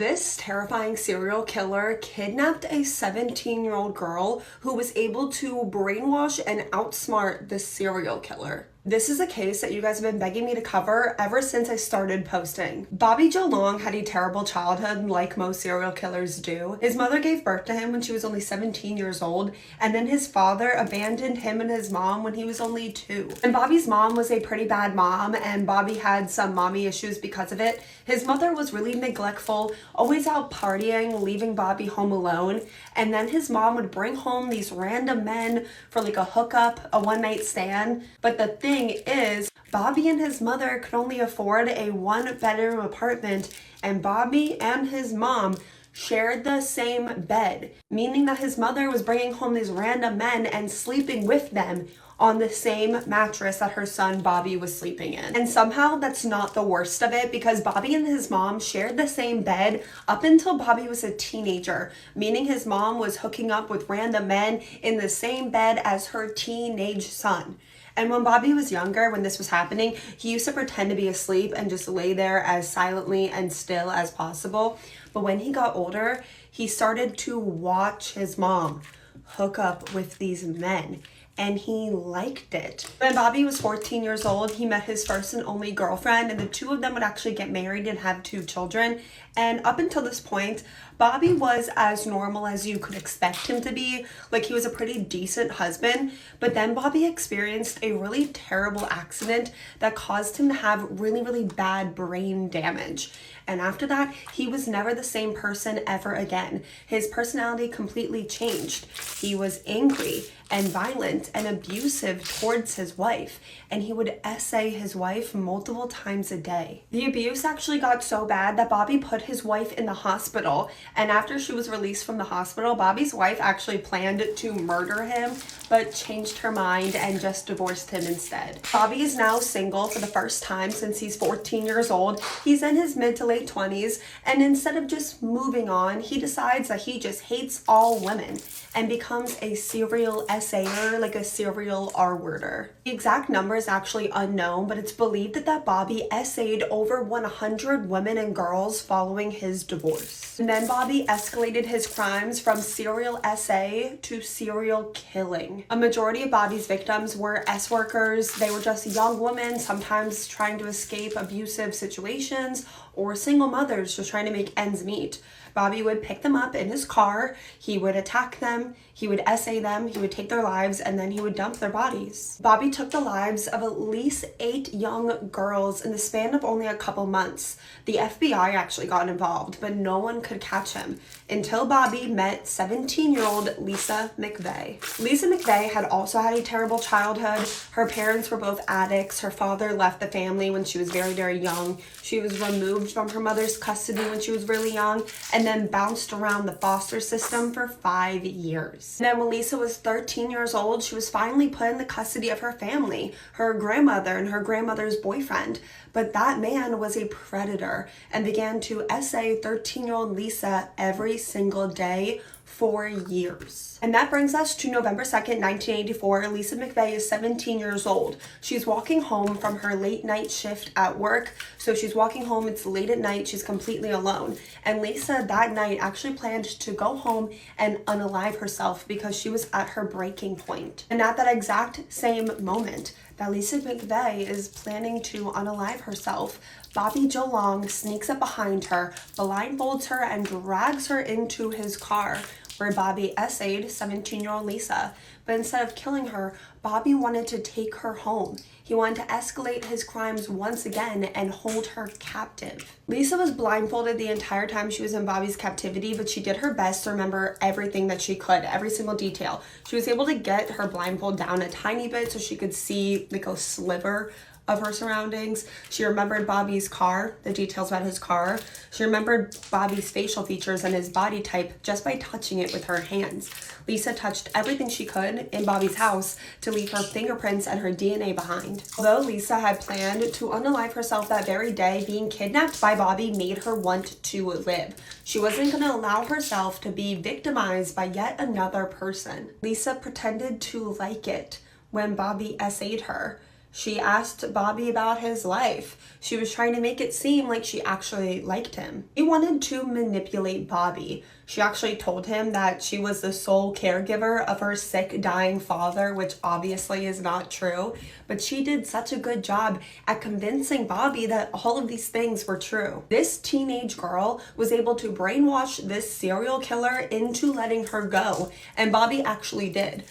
This terrifying serial killer kidnapped a 17-year-old girl who was able to brainwash and outsmart the serial killer. This is a case that you guys have been begging me to cover ever since I started posting. Bobby Joe Long had a terrible childhood like most serial killers do. His mother gave birth to him when she was only 17 years old, and then his father abandoned him and his mom when he was only 2. And Bobby's mom was a pretty bad mom, and Bobby had some mommy issues because of it. His mother was really neglectful, always out partying, leaving Bobby home alone, and then his mom would bring home these random men for like a hookup, a one-night stand. But the thing is, Bobby and his mother could only afford a 1-bedroom apartment, and Bobby and his mom shared the same bed, meaning that his mother was bringing home these random men and sleeping with them on the same mattress that her son Bobby was sleeping in. And somehow that's not the worst of it, because Bobby and his mom shared the same bed up until Bobby was a teenager, meaning his mom was hooking up with random men in the same bed as her teenage son. And when Bobby was younger, when this was happening, he used to pretend to be asleep and just lay there as silently and still as possible. But when he got older, he started to watch his mom hook up with these men, and he liked it. When Bobby was 14 years old, he met his first and only girlfriend, and the two of them would actually get married and have 2 children. And up until this point, Bobby was as normal as you could expect him to be. Like, he was a pretty decent husband, but then Bobby experienced a really terrible accident that caused him to have really, really bad brain damage. And after that, he was never the same person ever again. His personality completely changed. He was angry and violent and abusive towards his wife, and he would essay his wife multiple times a day. The abuse actually got so bad that Bobby put his wife in the hospital, and after she was released from the hospital, Bobby's wife actually planned to murder him, but changed her mind and just divorced him instead. Bobby is now single for the first time since he's 14 years old. He's in his mid to late 20s, and instead of just moving on, he decides that he just hates all women and becomes a serial essayer, like a serial R-worder. The exact number is actually unknown, but it's believed that Bobby essayed over 100 women and girls following his divorce. And then Bobby escalated his crimes from serial essay to serial killing. A majority of Bobby's victims were S-workers. They were just young women, sometimes trying to escape abusive situations, or single mothers just trying to make ends meet. Bobby would pick them up in his car, he would attack them, he would essay them, he would take their lives, and then he would dump their bodies. Bobby took the lives of at least 8 young girls in the span of only a couple months. The FBI actually got involved, but no one could catch him until Bobby met 17-year-old Lisa McVeigh. Lisa McVeigh had also had a terrible childhood. Her parents were both addicts. Her father left the family when she was very, very young. She was removed from her mother's custody when she was really young, and then bounced around the foster system for 5 years. And then when Lisa was 13 years old, she was finally put in the custody of her family, her grandmother and her grandmother's boyfriend. But that man was a predator and began to essay 13-year-old Lisa every single day for years. And that brings us to November 2nd, 1984. Lisa McVeigh is 17 years old. She's walking home from her late night shift at work. So she's walking home, it's late at night, she's completely alone. And Lisa that night actually planned to go home and unalive herself because she was at her breaking point. And at that exact same moment that Lisa McVeigh is planning to unalive herself, Bobby Joe Long sneaks up behind her, blindfolds her, and drags her into his car, where Bobby essayed 17-year-old Lisa. But instead of killing her, Bobby wanted to take her home. He wanted to escalate his crimes once again and hold her captive. Lisa was blindfolded the entire time she was in Bobby's captivity, but she did her best to remember everything that she could, every single detail. She was able to get her blindfold down a tiny bit so she could see like a sliver of her surroundings. She remembered Bobby's car, the details about his car. She remembered Bobby's facial features and his body type just by touching it with her hands. Lisa touched everything she could in Bobby's house to leave her fingerprints and her DNA behind. Although Lisa had planned to unalive herself that very day, being kidnapped by Bobby made her want to live. She wasn't going to allow herself to be victimized by yet another person. Lisa pretended to like it when Bobby essayed her. She asked Bobby about his life. She was trying to make it seem like she actually liked him. She wanted to manipulate Bobby. She actually told him that she was the sole caregiver of her sick, dying father, which obviously is not true. But she did such a good job at convincing Bobby that all of these things were true. This teenage girl was able to brainwash this serial killer into letting her go. And Bobby actually did.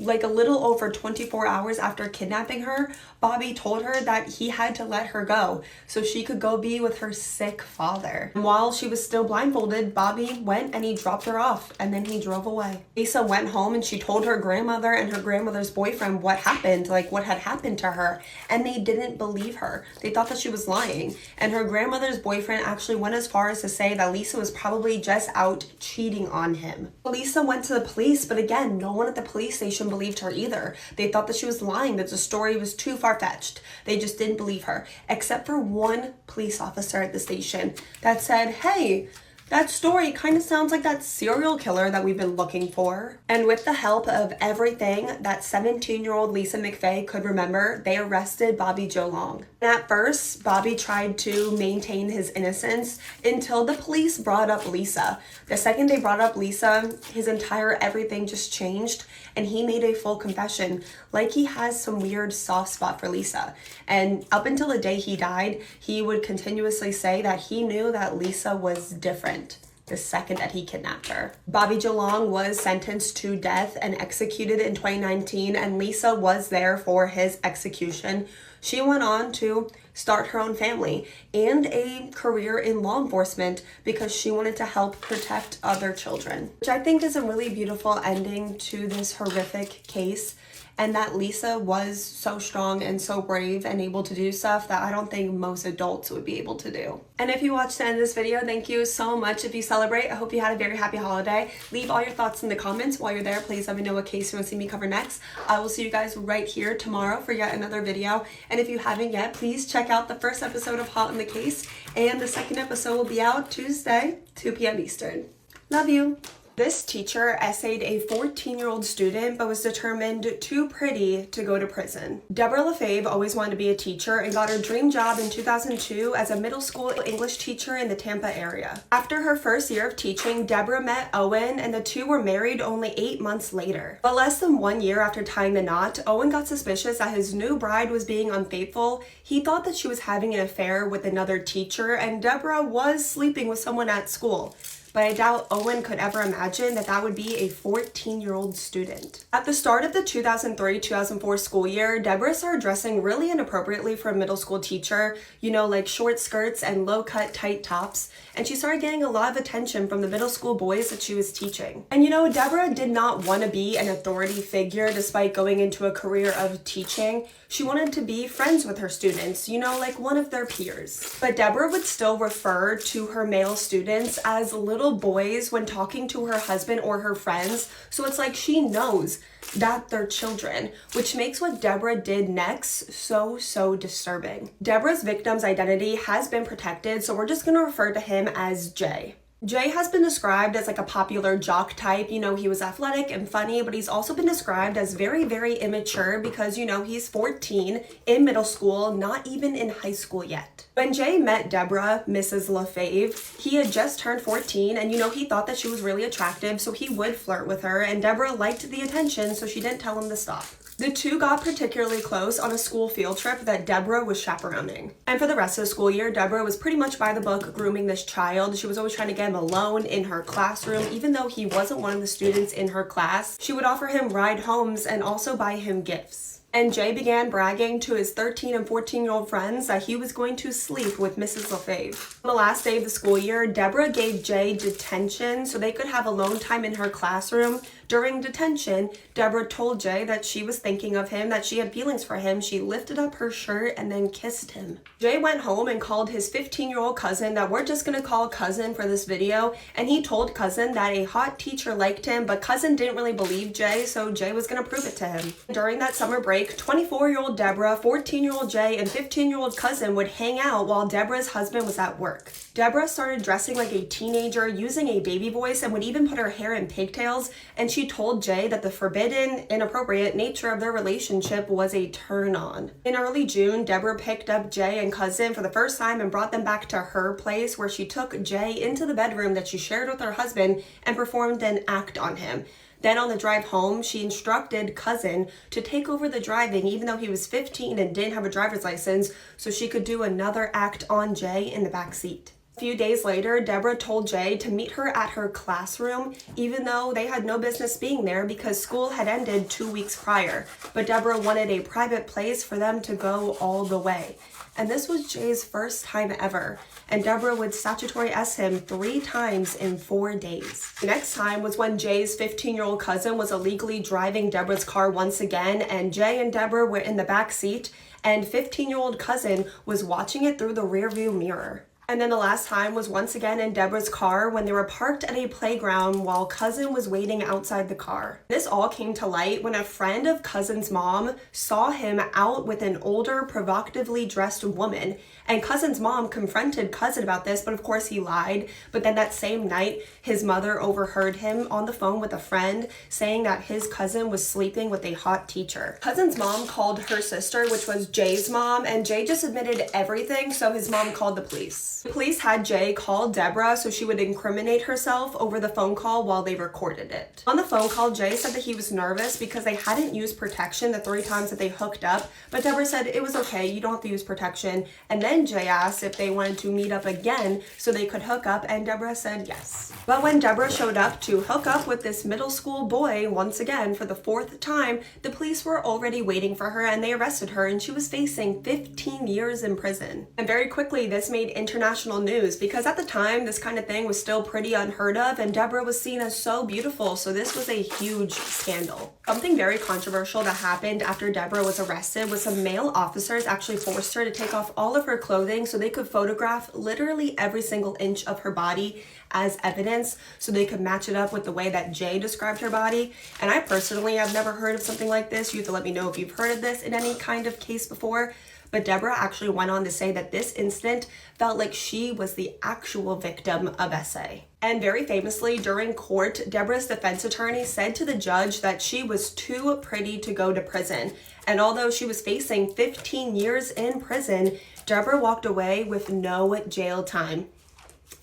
Like a little over 24 hours after kidnapping her, Bobby told her that he had to let her go so she could go be with her sick father. And while she was still blindfolded, Bobby went and he dropped her off and then he drove away. Lisa went home and she told her grandmother and her grandmother's boyfriend what happened, like what had happened to her, and they didn't believe her. They thought that she was lying. And her grandmother's boyfriend actually went as far as to say that Lisa was probably just out cheating on him. Lisa went to the police, but again, no one at the police station believed her either. They thought that she was lying, that the story was too far-fetched. They just didn't believe her, except for one police officer at the station that said, hey, that story kind of sounds like that serial killer that we've been looking for. And with the help of everything that 17-year-old Lisa McFay could remember, they arrested Bobby Joe Long. And at first, Bobby tried to maintain his innocence until the police brought up Lisa. The second they brought up Lisa, his entire everything just changed and he made a full confession, like he has some weird soft spot for Lisa. And up until the day he died, he would continuously say that he knew that Lisa was different the second that he kidnapped her. Bobby Joe Long was sentenced to death and executed in 2019, and Lisa was there for his execution. She went on to start her own family and a career in law enforcement because she wanted to help protect other children, which I think is a really beautiful ending to this horrific case. And that Lisa was so strong and so brave and able to do stuff that I don't think most adults would be able to do. And if you watched the end of this video, thank you so much. If you celebrate, I hope you had a very happy holiday. Leave all your thoughts in the comments. While you're there, please let me know what case you want to see me cover next. I will see you guys right here tomorrow for yet another video. And if you haven't yet, please check out the first episode of Hot in the Case. And the second episode will be out Tuesday, 2 p.m. Eastern. Love you. This teacher essayed a 14-year-old student but was determined too pretty to go to prison. Deborah LaFave always wanted to be a teacher and got her dream job in 2002 as a middle school English teacher in the Tampa area. After her first year of teaching, Deborah met Owen and the two were married only 8 months later. But less than 1 year after tying the knot, Owen got suspicious that his new bride was being unfaithful. He thought that she was having an affair with another teacher and Deborah was sleeping with someone at school. But I doubt Owen could ever imagine that that would be a 14-year-old student. At the start of the 2003-2004 school year, Deborah started dressing really inappropriately for a middle school teacher, you know, like short skirts and low-cut tight tops, and she started getting a lot of attention from the middle school boys that she was teaching. And you know, Deborah did not want to be an authority figure despite going into a career of teaching. She wanted to be friends with her students, you know, like one of their peers. But Deborah would still refer to her male students as little boys when talking to her husband or her friends, so it's like she knows that they're children, which makes what Deborah did next so disturbing. Deborah's victim's identity has been protected, so we're just going to refer to him as Jay. Jay has been described as like a popular jock type. You know, he was athletic and funny, but he's also been described as very immature because, you know, he's 14 in middle school, not even in high school yet. When Jay met Deborah, Mrs. LaFave, he had just turned 14 and, you know, he thought that she was really attractive, so he would flirt with her, and Deborah liked the attention, so she didn't tell him to stop. The two got particularly close on a school field trip that Deborah was chaperoning. And for the rest of the school year, Deborah was pretty much by the book grooming this child. She was always trying to get him alone in her classroom. Even though he wasn't one of the students in her class, she would offer him ride homes and also buy him gifts. And Jay began bragging to his 13 and 14-year-old friends that he was going to sleep with Mrs. LaFave. On the last day of the school year, Deborah gave Jay detention so they could have alone time in her classroom. During detention, Deborah told Jay that she was thinking of him, that she had feelings for him. She lifted up her shirt and then kissed him. Jay went home and called his 15-year-old cousin, that we're just gonna call Cousin for this video, and he told Cousin that a hot teacher liked him, but Cousin didn't really believe Jay, so Jay was gonna prove it to him. During that summer break, break, 24-year-old Deborah, 14-year-old Jay, and 15-year-old cousin would hang out while Deborah's husband was at work. Deborah started dressing like a teenager, using a baby voice, and would even put her hair in pigtails, and she told Jay that the forbidden, inappropriate nature of their relationship was a turn-on. In early June, Deborah picked up Jay and cousin for the first time and brought them back to her place, where she took Jay into the bedroom that she shared with her husband and performed an act on him. Then on the drive home, she instructed cousin to take over the driving even though he was 15 and didn't have a driver's license, so she could do another act on Jay in the back seat. A few days later, Deborah told Jay to meet her at her classroom, even though they had no business being there because school had ended 2 weeks prior. But Deborah wanted a private place for them to go all the way. And this was Jay's first time ever. And Deborah would statutory S him 3 times in 4 days. The next time was when Jay's 15-year-old cousin was illegally driving Deborah's car once again, and Jay and Deborah were in the back seat, and 15-year-old cousin was watching it through the rearview mirror. And then the last time was once again in Deborah's car when they were parked at a playground while cousin was waiting outside the car. This all came to light when a friend of cousin's mom saw him out with an older, provocatively dressed woman. And cousin's mom confronted cousin about this, but of course he lied. But then that same night, his mother overheard him on the phone with a friend saying that his cousin was sleeping with a hot teacher. Cousin's mom called her sister, which was Jay's mom, and Jay just admitted everything, so his mom called the police. The police had Jay call Deborah so she would incriminate herself over the phone call while they recorded it. On the phone call, Jay said that he was nervous because they hadn't used protection the 3 times that they hooked up, but Deborah said it was okay, you don't have to use protection. And then Jay asked if they wanted to meet up again so they could hook up, and Deborah said yes. But when Deborah showed up to hook up with this middle school boy once again for the 4th time, the police were already waiting for her and they arrested her, and she was facing 15 years in prison. And very quickly this made international news because at the time this kind of thing was still pretty unheard of, and Deborah was seen as so beautiful, so this was a huge scandal. Something very controversial that happened after Deborah was arrested was some male officers actually forced her to take off all of her clothing so they could photograph literally every single inch of her body as evidence so they could match it up with the way that Jay described her body. And I personally have never heard of something like this. You have to let me know if you've heard of this in any kind of case before. But Deborah actually went on to say that this incident felt like she was the actual victim of SA. And very famously, during court, Deborah's defense attorney said to the judge that she was too pretty to go to prison. And although she was facing 15 years in prison, Deborah walked away with no jail time.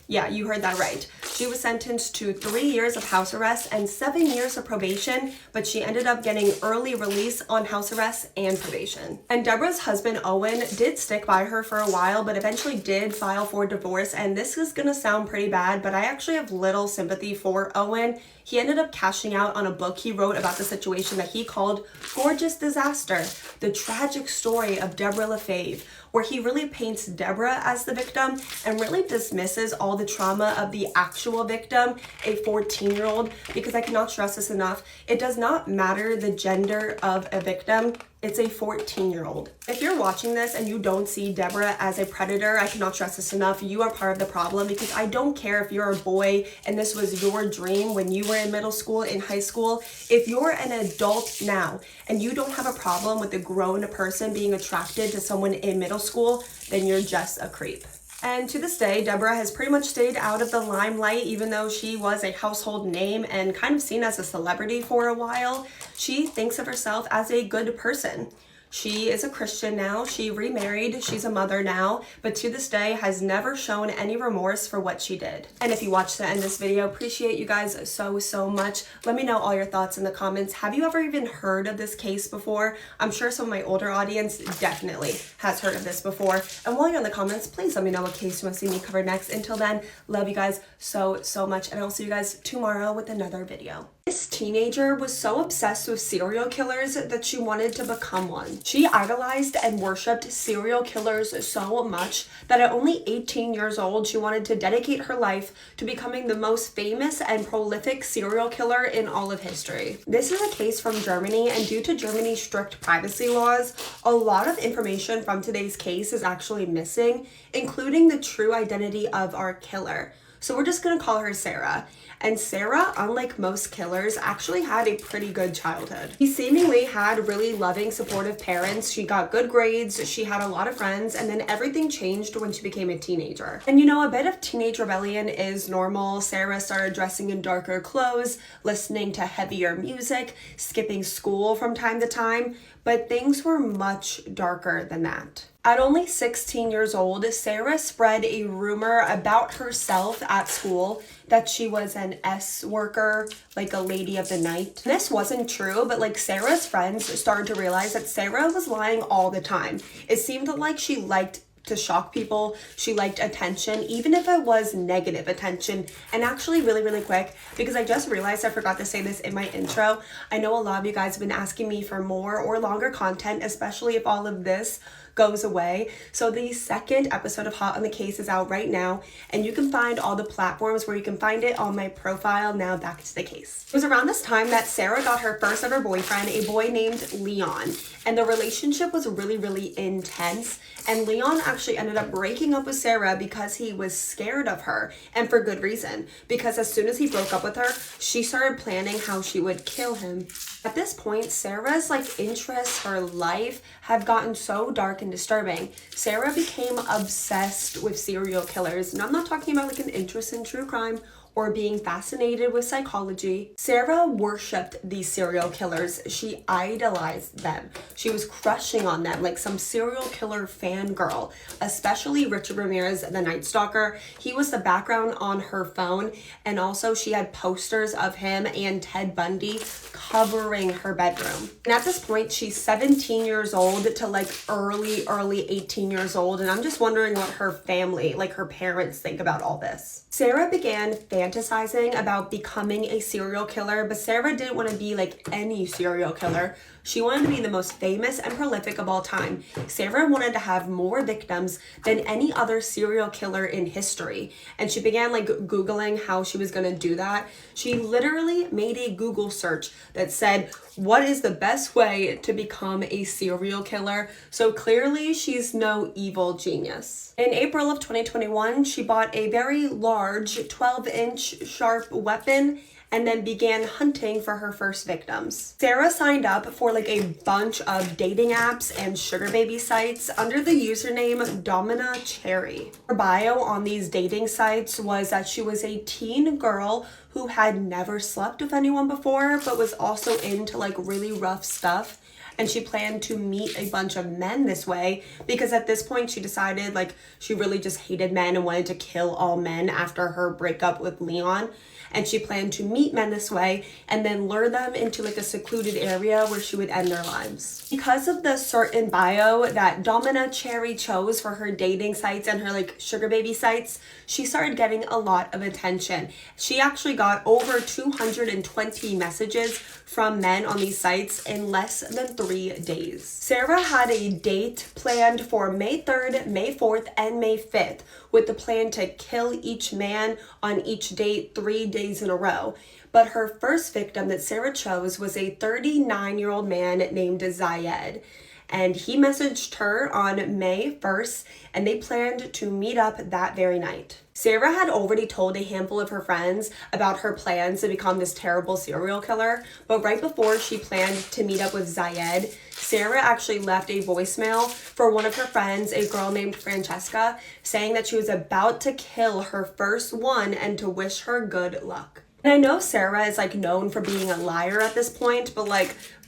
Yeah, you heard that right. She was sentenced to 3 years of house arrest and 7 years of probation, but she ended up getting early release on house arrest and probation. And Deborah's husband, Owen, did stick by her for a while, but eventually did file for divorce. And this is gonna sound pretty bad, but I actually have little sympathy for Owen. He ended up cashing out on a book he wrote about the situation that he called Gorgeous Disaster, the tragic story of Deborah LaFave, where he really paints Deborah as the victim and really dismisses all the trauma of the actual victim, a 14-year-old, because I cannot stress this enough. It does not matter the gender of a victim. It's a 14-year-old. If you're watching this and you don't see Deborah as a predator, I cannot stress this enough, you are part of the problem, because I don't care if you're a boy and this was your dream when you were in middle school, in high school. If you're an adult now and you don't have a problem with a grown person being attracted to someone in middle school, then you're just a creep. And to this day, Deborah has pretty much stayed out of the limelight, even though she was a household name and kind of seen as a celebrity for a while. She thinks of herself as a good person. She is a Christian now, she remarried, she's a mother now, but to this day has never shown any remorse for what she did. And if you watched the end of this video, appreciate you guys so much. Let me know all your thoughts in the comments. Have you ever even heard of this case before? I'm sure some of my older audience definitely has heard of this before. And while you're in the comments, please let me know what case you want to see me cover next. Until then, love you guys so much, and I'll see you guys tomorrow with another video. This teenager was so obsessed with serial killers that she wanted to become one. She idolized and worshipped serial killers so much that at only 18 years old, she wanted to dedicate her life to becoming the most famous and prolific serial killer in all of history. This is a case from Germany, and due to Germany's strict privacy laws, a lot of information from today's case is actually missing, including the true identity of our killer. So we're just gonna call her Sarah. And Sarah, unlike most killers, actually had a pretty good childhood. He seemingly had really loving, supportive parents. She got good grades, she had a lot of friends, and then everything changed when she became a teenager. And you know, a bit of teenage rebellion is normal. Sarah started dressing in darker clothes, listening to heavier music, skipping school from time to time, but things were much darker than that. At only 16 years old, Sarah spread a rumor about herself at school that she was an S worker, like a lady of the night. This wasn't true, but like Sarah's friends started to realize that Sarah was lying all the time. It seemed like she liked to shock people. She liked attention, even if it was negative attention. And actually really quick, because I just realized I forgot to say this in my intro, I know a lot of you guys have been asking me for more or longer content, especially if all of this goes away. So the second episode of Hot on the Case is out right now, and you can find all the platforms where you can find it on my profile. Now back to the case. It was around this time that Sarah got her first ever boyfriend, a boy named Leon, and the relationship was really intense. And Leon actually ended up breaking up with Sarah because he was scared of her, and for good reason, because as soon as he broke up with her, she started planning how she would kill him. At this point, Sarah's interests, her life have gotten so dark and disturbing. Sarah became obsessed with serial killers, and I'm not talking about an interest in true crime or being fascinated with psychology. Sarah worshipped these serial killers. She idolized them. She was crushing on them like some serial killer fangirl, especially Richard Ramirez, the Night Stalker. He was the background on her phone, and also she had posters of him and Ted Bundy covering her bedroom. And at this point, she's 17 years old to early 18 years old, and I'm just wondering what her family, her parents, think about all this. Sarah began fantasizing about becoming a serial killer, but Sarah didn't want to be like any serial killer. She wanted to be the most famous and prolific of all time. Sarah wanted to have more victims than any other serial killer in history. And she began Googling how she was going to do that. She literally made a Google search that said, what is the best way to become a serial killer? So clearly she's no evil genius. In April of 2021, she bought a very large 12-inch sharp weapon and then began hunting for her first victims. Sarah signed up for a bunch of dating apps and sugar baby sites under the username Domina Cherry. Her bio on these dating sites was that she was a teen girl who had never slept with anyone before, but was also into really rough stuff. And she planned to meet a bunch of men this way because at this point she decided she really just hated men and wanted to kill all men after her breakup with Leon. And she planned to meet men this way and then lure them into a secluded area where she would end their lives. Because of the certain bio that Domina Cherry chose for her dating sites and her sugar baby sites, she started getting a lot of attention. She actually got over 220 messages from men on these sites in less than 3 days. Sarah had a date planned for May 3rd, May 4th, and May 5th, with the plan to kill each man on each date 3 days in a row. But her first victim that Sarah chose was a 39-year-old man named Zayed. And he messaged her on May 1st, and they planned to meet up that very night. Sarah had already told a handful of her friends about her plans to become this terrible serial killer, but right before she planned to meet up with Zayed, Sarah actually left a voicemail for one of her friends, a girl named Francesca, saying that she was about to kill her first one and to wish her good luck. And I know Sarah is known for being a liar at this point, but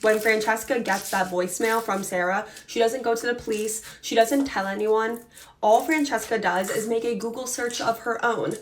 when Francesca gets that voicemail from Sarah, she doesn't go to the police, she doesn't tell anyone. All Francesca does is make a Google search of her own.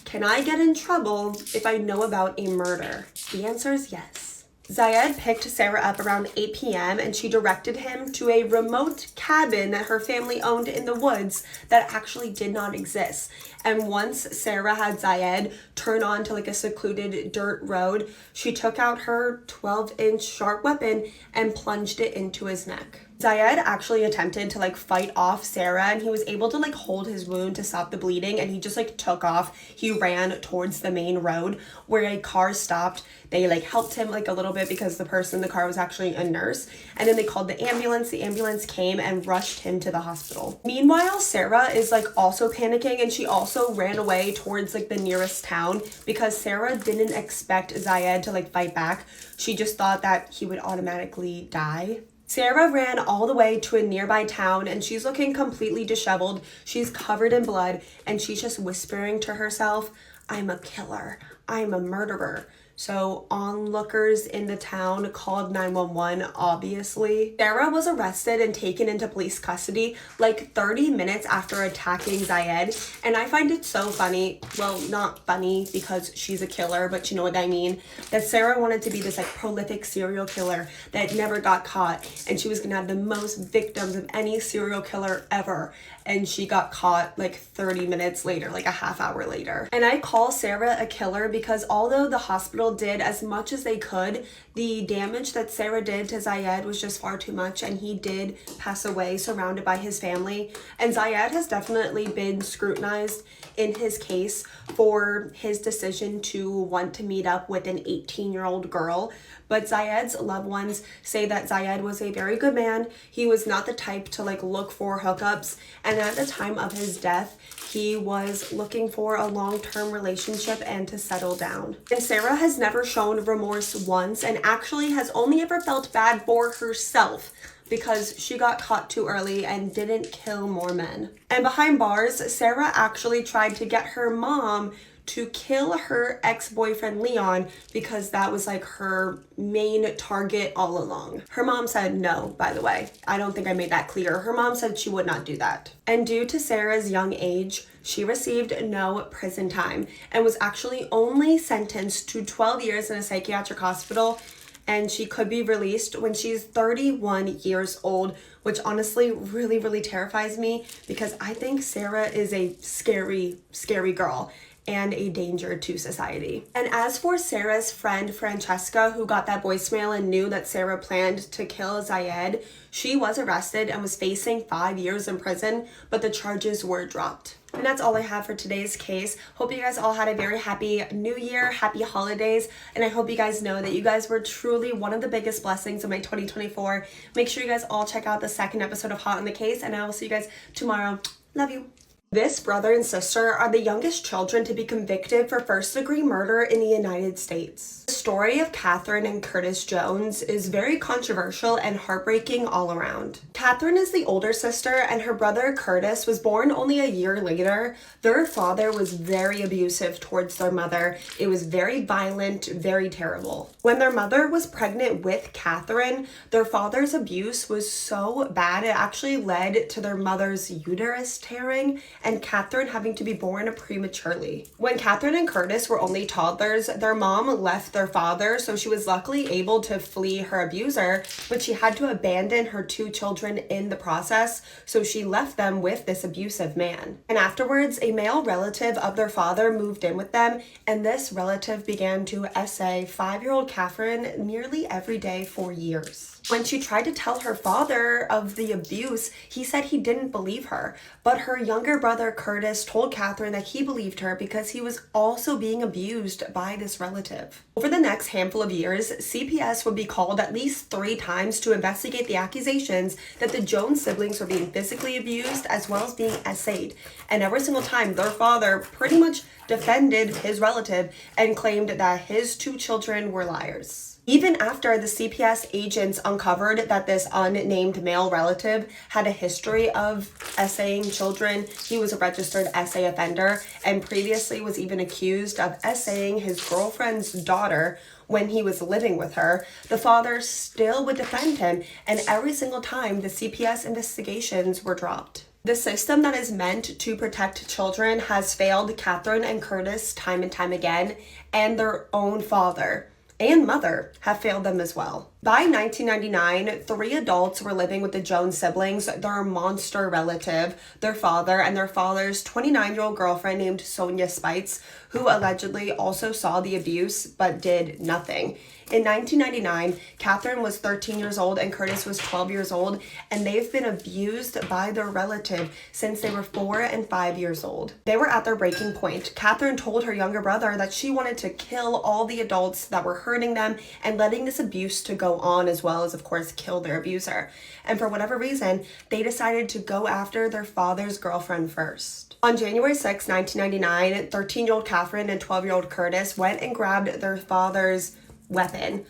Can I get in trouble if I know about a murder? The answer is yes. Zayed picked Sarah up around 8 p.m. and she directed him to a remote cabin that her family owned in the woods that actually did not exist. And once Sarah had Zayed turn onto a secluded dirt road, she took out her 12-inch sharp weapon and plunged it into his neck. Zayed actually attempted to like fight off Sarah, and he was able to like hold his wound to stop the bleeding, and he just like took off. He ran towards the main road where a car stopped. They like helped him like a little bit because the person in the car was actually a nurse, and then they called the ambulance. The ambulance came and rushed him to the hospital. Meanwhile, Sarah is like also panicking, and she also ran away towards like the nearest town because Sarah didn't expect Zayed to like fight back. She just thought that he would automatically die. Sarah ran all the way to a nearby town, and she's looking completely disheveled. She's covered in blood, and she's just whispering to herself, "I'm a killer. I'm a murderer." So onlookers in the town called 911, obviously. Sarah was arrested and taken into police custody like 30 minutes after attacking Zayed. And I find it so funny, well, not funny because she's a killer, but you know what I mean, that Sarah wanted to be this like prolific serial killer that never got caught, and she was gonna have the most victims of any serial killer ever. And she got caught like 30 minutes later, like a half hour later. And I call Sarah a killer because although the hospital did as much as they could, the damage that Sarah did to Zayed was just far too much, and he did pass away surrounded by his family. And Zayed has definitely been scrutinized in his case for his decision to want to meet up with an 18-year-old girl. But Zayed's loved ones say that Zayed was a very good man. He was not the type to like look for hookups. And at the time of his death, he was looking for a long-term relationship and to settle down. And Sarah has never shown remorse once, and actually has only ever felt bad for herself because she got caught too early and didn't kill more men. And behind bars, Sarah actually tried to get her mom to kill her ex-boyfriend Leon because that was like her main target all along. Her mom said no, by the way. I don't think I made that clear. Her mom said she would not do that. And due to Sarah's young age, she received no prison time and was actually only sentenced to 12 years in a psychiatric hospital, and she could be released when she's 31 years old, which honestly really, really terrifies me because I think Sarah is a scary, scary girl and a danger to society. And as for Sarah's friend Francesca, who got that voicemail and knew that Sarah planned to kill Zayed, she was arrested and was facing 5 years in prison, but the charges were dropped. And that's all I have for today's case. Hope you guys all had a very happy new year, happy holidays, and I hope you guys know that you guys were truly one of the biggest blessings of my 2024. Make sure you guys all check out the second episode of Hot on the Case, and I will see you guys tomorrow. Love you. This brother and sister are the youngest children to be convicted for first-degree murder in the United States. The story of Catherine and Curtis Jones is very controversial and heartbreaking all around. Catherine is the older sister, and her brother Curtis was born only a year later. Their father was very abusive towards their mother. It was very violent, very terrible. When their mother was pregnant with Catherine, their father's abuse was so bad it actually led to their mother's uterus tearing and Catherine having to be born prematurely. When Catherine and Curtis were only toddlers, their mom left their father, so she was luckily able to flee her abuser, but she had to abandon her 2 children in the process, so she left them with this abusive man. And afterwards, a male relative of their father moved in with them, and this relative began to essay 5-year-old Catherine nearly every day for years. When she tried to tell her father of the abuse, he said he didn't believe her, but her younger brother Curtis told Catherine that he believed her because he was also being abused by this relative. Over the next handful of years, CPS would be called at least 3 times to investigate the accusations that the Jones siblings were being physically abused as well as being essayed, and every single time their father pretty much defended his relative and claimed that his 2 children were liars. Even after the CPS agents uncovered that this unnamed male relative had a history of essaying children, he was a registered essay offender and previously was even accused of essaying his girlfriend's daughter when he was living with her, the father still would defend him, and every single time the CPS investigations were dropped. The system that is meant to protect children has failed Catherine and Curtis time and time again, and their own father and mother have failed them as well. By 1999, 3 adults were living with the Jones siblings, their monster relative, their father, and their father's 29-year-old girlfriend named Sonia Spites, who allegedly also saw the abuse but did nothing. In 1999, Catherine was 13 years old and Curtis was 12 years old, and they've been abused by their relative since they were 4 and 5 years old. They were at their breaking point. Catherine told her younger brother that she wanted to kill all the adults that were hurting them and letting this abuse to go on, as well as, of course, kill their abuser. And for whatever reason, they decided to go after their father's girlfriend first. On January 6, 1999, 13-year-old Catherine and 12-year-old Curtis went and grabbed their father's weapon,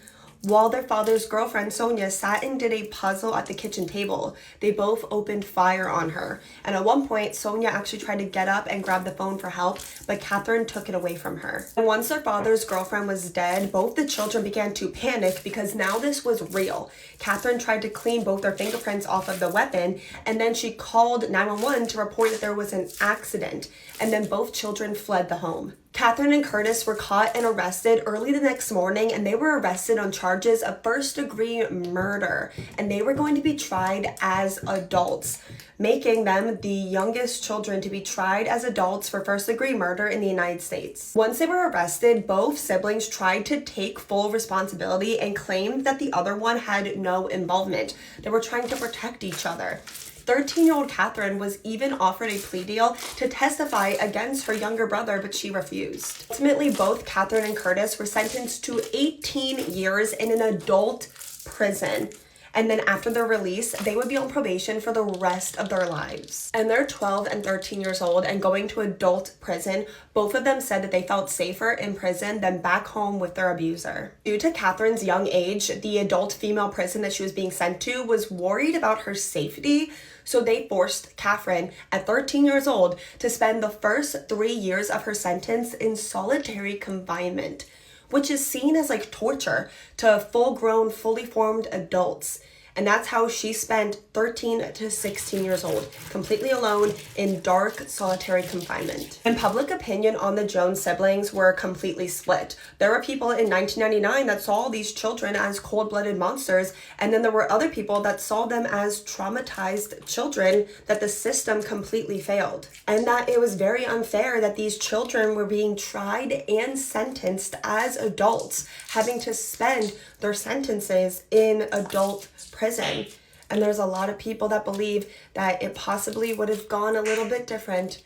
while their father's girlfriend Sonia sat and did a puzzle at the kitchen table. They both opened fire on her, and at one point Sonia actually tried to get up and grab the phone for help, but Catherine took it away from her. And once their father's girlfriend was dead, both the children began to panic because now this was real. Catherine tried to clean both their fingerprints off of the weapon, and then she called 911 to report that there was an accident, and then both children fled the home. Catherine and Curtis were caught and arrested early the next morning, and they were arrested on charges of first-degree murder, and they were going to be tried as adults, making them the youngest children to be tried as adults for first-degree murder in the United States. Once they were arrested, both siblings tried to take full responsibility and claimed that the other one had no involvement. They were trying to protect each other. 13-year-old Catherine was even offered a plea deal to testify against her younger brother, but she refused. Ultimately, both Catherine and Curtis were sentenced to 18 years in an adult prison. And then after their release, they would be on probation for the rest of their lives. And they're 12 and 13 years old and going to adult prison. Both of them said that they felt safer in prison than back home with their abuser. Due to Catherine's young age, the adult female prison that she was being sent to was worried about her safety, so they forced Catherine, at 13 years old, to spend the first 3 years of her sentence in solitary confinement, which is seen as like torture to full-grown, fully formed adults. And that's how she spent 13 to 16 years old, completely alone in dark, solitary confinement. And public opinion on the Jones siblings were completely split. There were people in 1999 that saw these children as cold-blooded monsters, and then there were other people that saw them as traumatized children that the system completely failed. And that it was very unfair that these children were being tried and sentenced as adults, having to spend their sentences in adult prison. And there's a lot of people that believe that it possibly would have gone a little bit different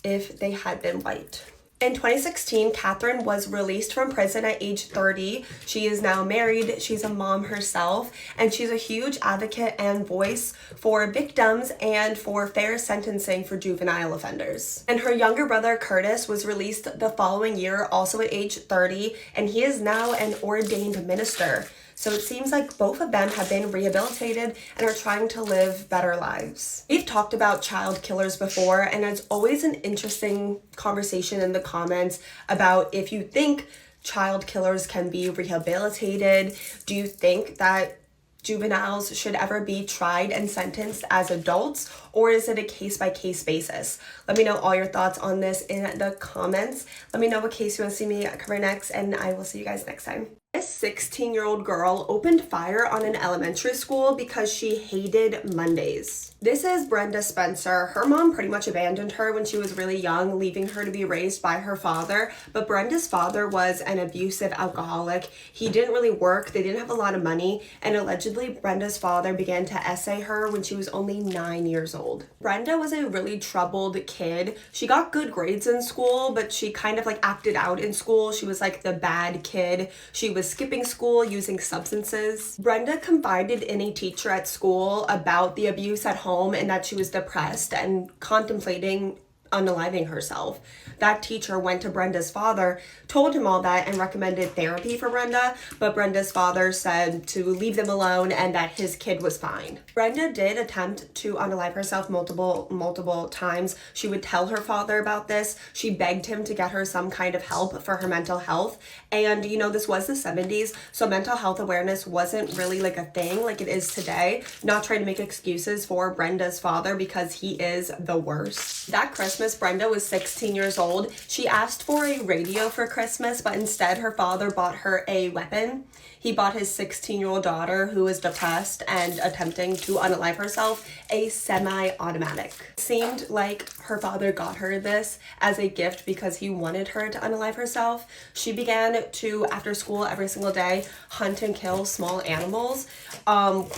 if they had been white. In 2016, Catherine was released from prison at age 30. She is now married, she's a mom herself, and she's a huge advocate and voice for victims and for fair sentencing for juvenile offenders. And her younger brother, Curtis, was released the following year, also at age 30, and he is now an ordained minister. So it seems like both of them have been rehabilitated and are trying to live better lives. We've talked about child killers before, and it's always an interesting conversation in the comments about if you think child killers can be rehabilitated. Do you think that juveniles should ever be tried and sentenced as adults, or is it a case-by-case basis? Let me know all your thoughts on this in the comments. Let me know what case you want to see me cover next, and I will see you guys next time. This 16-year-old girl opened fire on an elementary school because she hated Mondays. This is Brenda Spencer. Her mom pretty much abandoned her when she was really young, leaving her to be raised by her father. But Brenda's father was an abusive alcoholic. He didn't really work. They didn't have a lot of money. And allegedly, Brenda's father began to essay her when she was only 9 years old. Brenda was a really troubled kid. She got good grades in school, but she kind of like acted out in school. She was like the bad kid. She was skipping school, using substances. Brenda confided in a teacher at school about the abuse at home and that she was depressed and contemplating unaliving herself. That teacher went to Brenda's father, told him all that, and recommended therapy for Brenda, but Brenda's father said to leave them alone and that his kid was fine. Brenda did attempt to unalive herself multiple times. She would tell her father about this. She begged him to get her some kind of help for her mental health. And you know, this was the 70s, so mental health awareness wasn't really like a thing like it is today. Not trying to make excuses for Brenda's father because he is the worst. That Christmas, Christmas, Brenda was 16 years old. She asked for a radio for Christmas, but instead her father bought her a weapon. He bought his 16-year-old daughter, who was depressed and attempting to unalive herself, a semi-automatic. It seemed like her father got her this as a gift because he wanted her to unalive herself. She began to, after school every single day, hunt and kill small animals,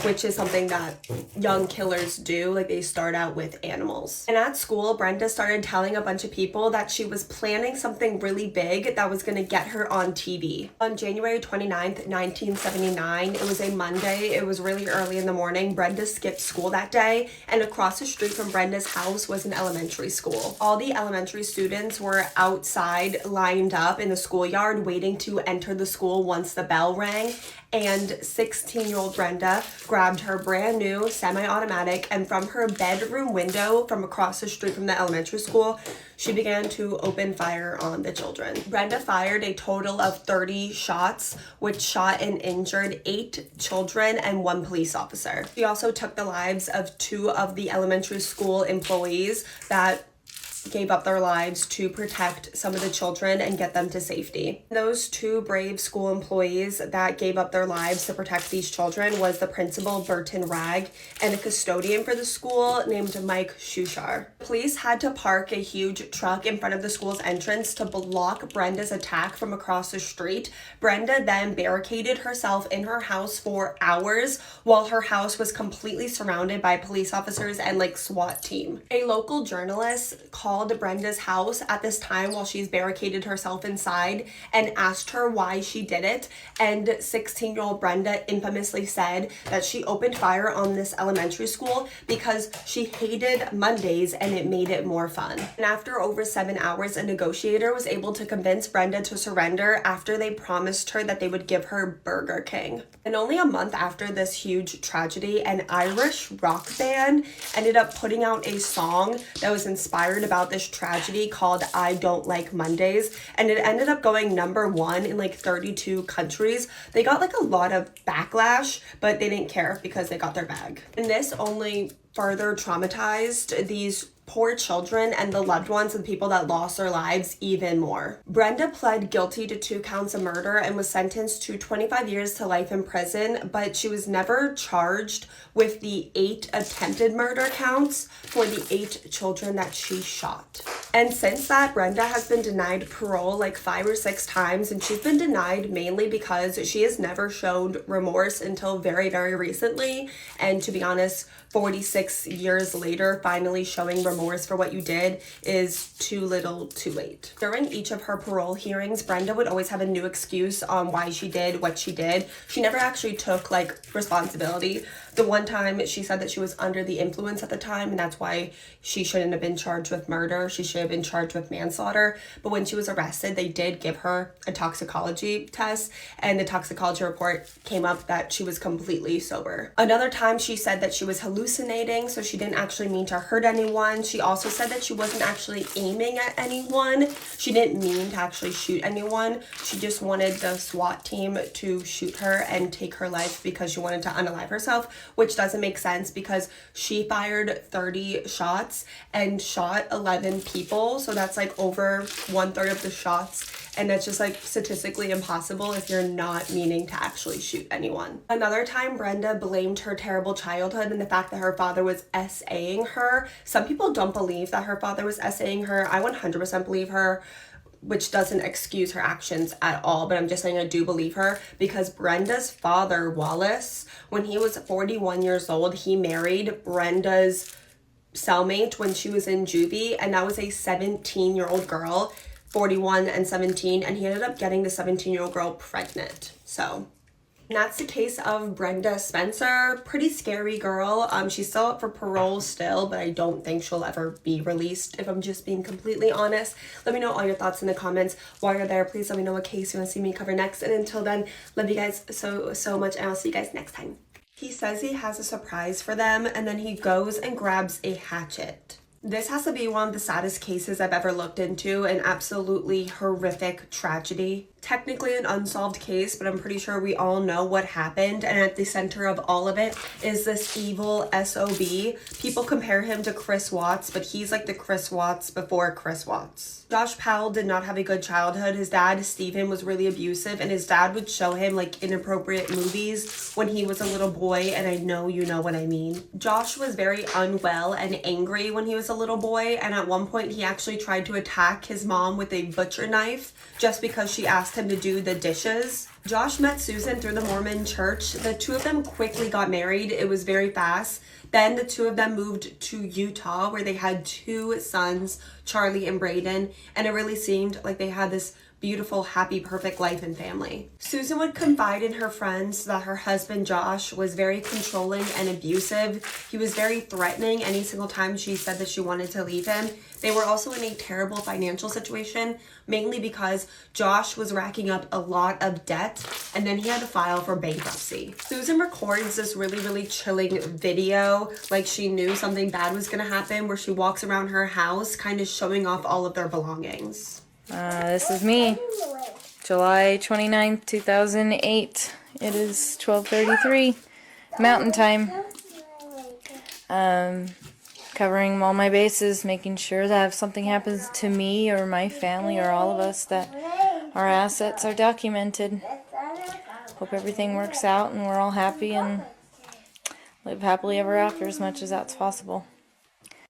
which is something that young killers do. Like, they start out with animals. And at school, Brenda started telling a bunch of people that she was planning something really big that was going to get her on TV. On January 29th, 1979, it was a Monday. It was really early in the morning. Brenda skipped school that day, and across the street from Brenda's house was an elementary school. All the elementary students were outside lined up in the schoolyard waiting to enter the school once the bell rang, and 16-year-old Brenda grabbed her brand new semi-automatic, and from her bedroom window from across the street from the elementary school, she began to open fire on the children. Brenda fired a total of 30 shots, which shot and injured 8 children and 1 police officer. She also took the lives of 2 of the elementary school employees that gave up their lives to protect some of the children and get them to safety. Those 2 brave school employees that gave up their lives to protect these children was the principal, Burton Ragg, and a custodian for the school named Mike Shushar. Police had to park a huge truck in front of the school's entrance to block Brenda's attack from across the street. Brenda then barricaded herself in her house for hours while her house was completely surrounded by police officers and SWAT team. A local journalist called Brenda's house at this time while she's barricaded herself inside and asked her why she did it, and 16-year-old Brenda infamously said that she opened fire on this elementary school because she hated Mondays and it made it more fun. And after over 7 hours, a negotiator was able to convince Brenda to surrender after they promised her that they would give her Burger King. And only a month after this huge tragedy, an Irish rock band ended up putting out a song that was inspired about this tragedy called I Don't Like Mondays, and it ended up going #1 in 32 countries. They got a lot of backlash, but they didn't care because they got their bag. And this only further traumatized these poor children and the loved ones and people that lost their lives even more. Brenda pled guilty to 2 counts of murder and was sentenced to 25 years to life in prison, but she was never charged with the 8 attempted murder counts for the 8 children that she shot. And since that, Brenda has been denied parole 5 or 6 times, and she's been denied mainly because she has never showed remorse until very, very recently. And to be honest, 46 years later, finally showing remorse for what you did is too little too late. During each of her parole hearings, Brenda would always have a new excuse on why she did what she did. She never actually took responsibility. The one time she said that she was under the influence at the time, and that's why she shouldn't have been charged with murder. She should have been charged with manslaughter. But when she was arrested, they did give her a toxicology test, and the toxicology report came up that she was completely sober. Another time she said that she was hallucinating, so she didn't actually mean to hurt anyone. She also said that she wasn't actually aiming at anyone. She didn't mean to actually shoot anyone. She just wanted the SWAT team to shoot her and take her life because she wanted to unalive herself, which doesn't make sense because she fired 30 shots and shot 11 people. So that's over 1/3 of the shots. And that's just statistically impossible if you're not meaning to actually shoot anyone. Another time, Brenda blamed her terrible childhood and the fact that her father was SAing her. Some people don't believe that her father was SAing her. I 100% believe her, which doesn't excuse her actions at all, but I'm just saying I do believe her because Brenda's father, Wallace, when he was 41 years old, he married Brenda's cellmate when she was in juvie, and that was a 17-year-old girl, 41 and 17, and he ended up getting the 17-year-old girl pregnant. So and that's the case of Brenda Spencer. Pretty scary girl. She's still up for parole still, but I don't think she'll ever be released, if I'm just being completely honest. Let me know all your thoughts in the comments. While you're there, please let me know what case you want to see me cover next. And until then, love you guys so much, and I'll see you guys next time. He says he has a surprise for them, and then he goes and grabs a hatchet. This has to be one of the saddest cases I've ever looked into, an absolutely horrific tragedy. Technically an unsolved case, but I'm pretty sure we all know what happened, and at the center of all of it is this evil SOB. People compare him to Chris Watts, but he's like the Chris Watts before Chris Watts. Josh Powell did not have a good childhood. His dad, Steven, was really abusive, and his dad would show him like inappropriate movies when he was a little boy, and I know you know what I mean. Josh was very unwell and angry when he was a little boy, and at one point he actually tried to attack his mom with a butcher knife just because she asked him to do the dishes. Josh met Susan through the Mormon church. The two of them quickly got married. It was very fast. Then the two of them moved to Utah, where they had 2 sons, Charlie and Braden, and it really seemed like they had this beautiful, happy, perfect life and family. Susan would confide in her friends that her husband Josh was very controlling and abusive. He was very threatening any single time she said that she wanted to leave him. They were also in a terrible financial situation, mainly because Josh was racking up a lot of debt, and then he had to file for bankruptcy. Susan records this really, really chilling video, like she knew something bad was gonna happen, where she walks around her house kind of showing off all of their belongings. This is me, July 29th, 2008. It is 12:33 Mountain Time. Covering all my bases, making sure that if something happens to me or my family or all of us, that our assets are documented. Hope everything works out and we're all happy and live happily ever after as much as that's possible.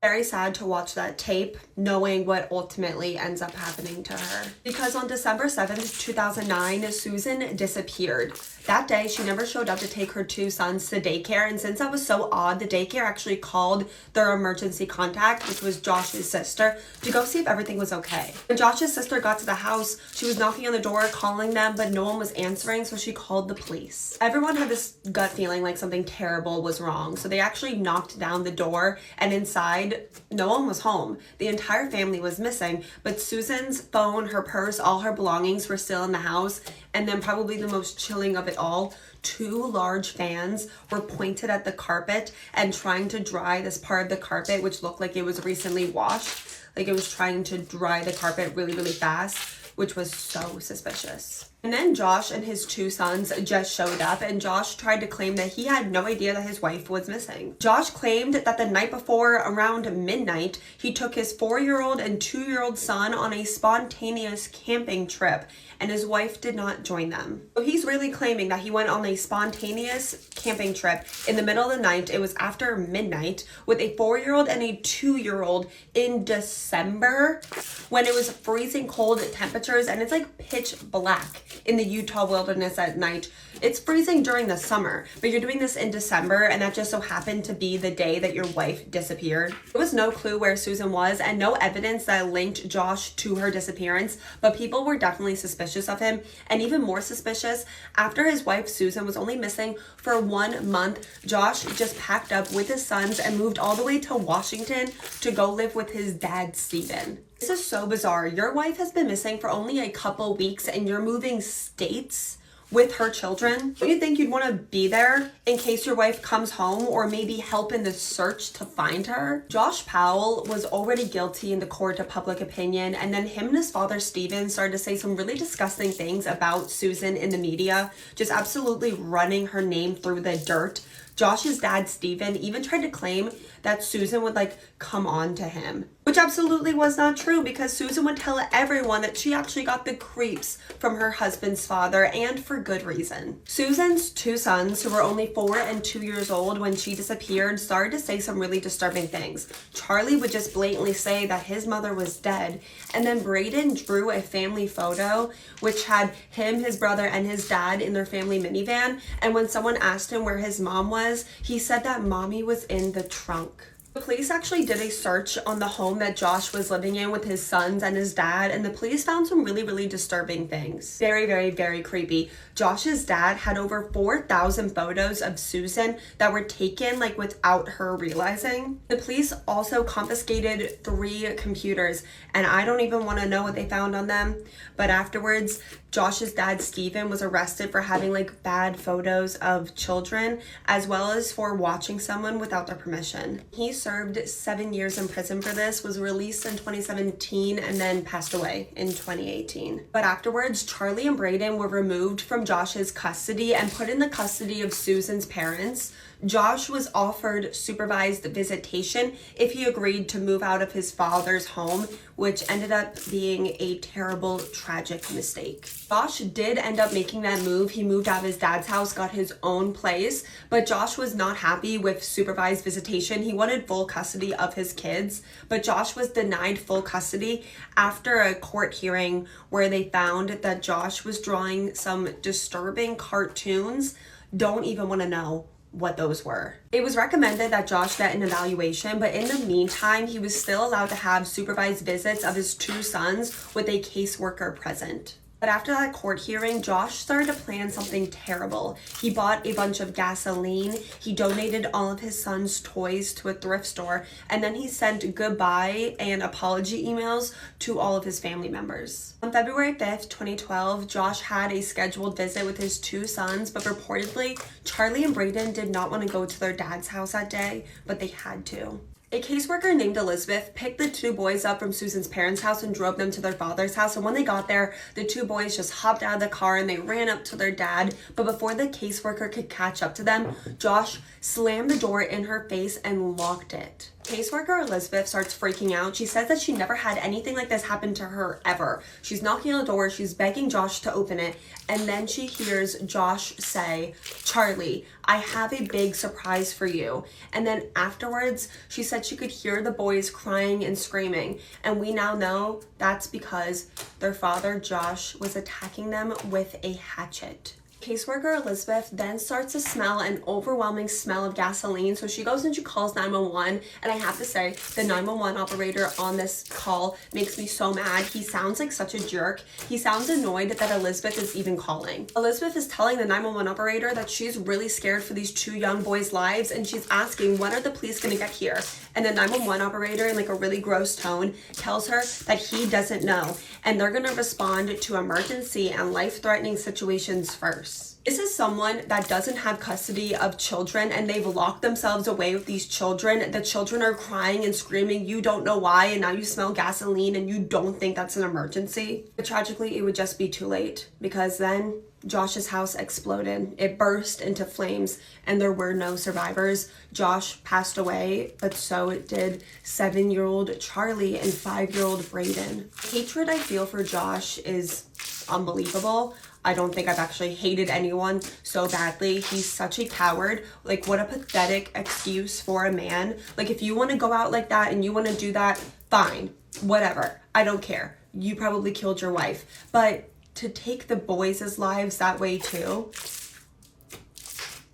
Very sad to watch that tape, knowing what ultimately ends up happening to her. Because on December 7th, 2009, Susan disappeared. That day, she never showed up to take her 2 sons to daycare, and since that was so odd, the daycare actually called their emergency contact, which was Josh's sister, to go see if everything was okay. When Josh's sister got to the house, she was knocking on the door, calling them, but no one was answering, so she called the police. Everyone had this gut feeling like something terrible was wrong, so they actually knocked down the door, and inside, no one was home. The entire family was missing, but Susan's phone, her purse, all her belongings were still in the house. And then probably the most chilling of it all, 2 large fans were pointed at the carpet and trying to dry this part of the carpet, which looked like it was recently washed. Like it was trying to dry the carpet really, really fast, which was so suspicious. And then Josh and his 2 sons just showed up, and Josh tried to claim that he had no idea that his wife was missing. Josh claimed that the night before, around midnight, he took his 4-year-old and 2-year-old son on a spontaneous camping trip, and his wife did not join them. So he's really claiming that he went on a spontaneous camping trip in the middle of the night. It was after midnight with a 4-year-old and a 2-year-old in December when it was freezing cold temperatures, and it's like pitch black in the Utah wilderness at night. It's freezing during the summer, but you're doing this in December, and that just so happened to be the day that your wife disappeared. There was no clue where Susan was and no evidence that linked Josh to her disappearance, but people were definitely suspicious of him, and even more suspicious after his wife Susan was only missing for 1 month. Josh just packed up with his sons and moved all the way to Washington to go live with his dad, Steven. This is so bizarre. Your wife has been missing for only a couple weeks and you're moving states with her children. Don't you think you'd want to be there in case your wife comes home, or maybe help in the search to find her? Josh Powell was already guilty in the court of public opinion, and then him and his father Steven started to say some really disgusting things about Susan in the media, just absolutely running her name through the dirt. Josh's dad, Steven, even tried to claim that Susan would come on to him, which absolutely was not true, because Susan would tell everyone that she actually got the creeps from her husband's father, and for good reason. Susan's 2 sons, who were only 4 and 2 years old when she disappeared, started to say some really disturbing things. Charlie would just blatantly say that his mother was dead, and then Braden drew a family photo which had him, his brother, and his dad in their family minivan, and when someone asked him where his mom was, he said that mommy was in the trunk. The police actually did a search on the home that Josh was living in with his sons and his dad, and the police found some really, really disturbing things. Very, very, very creepy. Josh's dad had over 4,000 photos of Susan that were taken without her realizing. The police also confiscated 3 computers, and I don't even want to know what they found on them, but afterwards, Josh's dad, Steven, was arrested for having bad photos of children, as well as for watching someone without their permission. He served served 7 years in prison for this, was released in 2017, and then passed away in 2018. But afterwards, Charlie and Brayden were removed from Josh's custody and put in the custody of Susan's parents. Josh was offered supervised visitation if he agreed to move out of his father's home, which ended up being a terrible, tragic mistake. Josh did end up making that move. He moved out of his dad's house, got his own place, but Josh was not happy with supervised visitation. He wanted full custody of his kids, but Josh was denied full custody after a court hearing where they found that Josh was drawing some disturbing cartoons. Don't even want to know what those were. It was recommended that Josh get an evaluation, but in the meantime, he was still allowed to have supervised visits of his 2 sons with a caseworker present. But after that court hearing, Josh started to plan something terrible. He bought a bunch of gasoline, he donated all of his son's toys to a thrift store, and then he sent goodbye and apology emails to all of his family members. On February 5th, 2012, Josh had a scheduled visit with his 2 sons, but reportedly, Charlie and Brayden did not want to go to their dad's house that day, but they had to. A caseworker named Elizabeth picked the 2 boys up from Susan's parents' house and drove them to their father's house. And when they got there, the 2 boys just hopped out of the car and they ran up to their dad. But before the caseworker could catch up to them, Josh slammed the door in her face and locked it. Caseworker Elizabeth starts freaking out. She says that she never had anything like this happen to her ever. She's knocking on the door, she's begging Josh to open it, and then she hears Josh say, "Charlie, I have a big surprise for you." And then afterwards, she said she could hear the boys crying and screaming, and we now know that's because their father Josh was attacking them with a hatchet. Caseworker Elizabeth then starts to smell an overwhelming smell of gasoline, so she goes and she calls 911, and I have to say, the 911 operator on this call makes me so mad. He sounds like such a jerk. He sounds annoyed that Elizabeth is even calling. Elizabeth is telling the 911 operator that she's really scared for these 2 young boys' lives, and she's asking, when are the police gonna get here? And the 911 operator, in like a really gross tone, tells her that he doesn't know, and they're gonna respond to emergency and life-threatening situations first. This is someone that doesn't have custody of children, and they've locked themselves away with these children. The children are crying and screaming, you don't know why, and now you smell gasoline and you don't think that's an emergency. But tragically, it would just be too late, because then Josh's house exploded. It burst into flames and there were no survivors. Josh passed away, but so did 7-year-old Charlie and 5-year-old Brayden. Hatred I feel for Josh is unbelievable. I don't think I've actually hated anyone so badly. He's such a coward. Like, what a pathetic excuse for a man. Like, if you want to go out like that and you want to do that, fine, whatever. I don't care. You probably killed your wife. But to take the boys' lives that way too,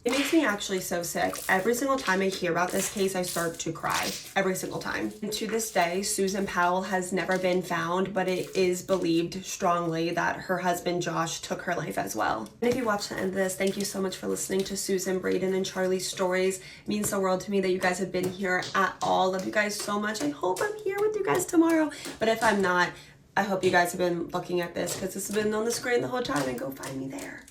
it makes me actually so sick. Every single time I hear about this case, I start to cry. Every single time. And to this day, Susan Powell has never been found, but it is believed strongly that her husband Josh took her life as well. And if you watched the end of this, thank you so much for listening to Susan, Brayden, and Charlie's stories. It means the world to me that you guys have been here at all. Love you guys so much. I hope I'm here with you guys tomorrow. But if I'm not, I hope you guys have been looking at this, because this has been on the screen the whole time, and go find me there.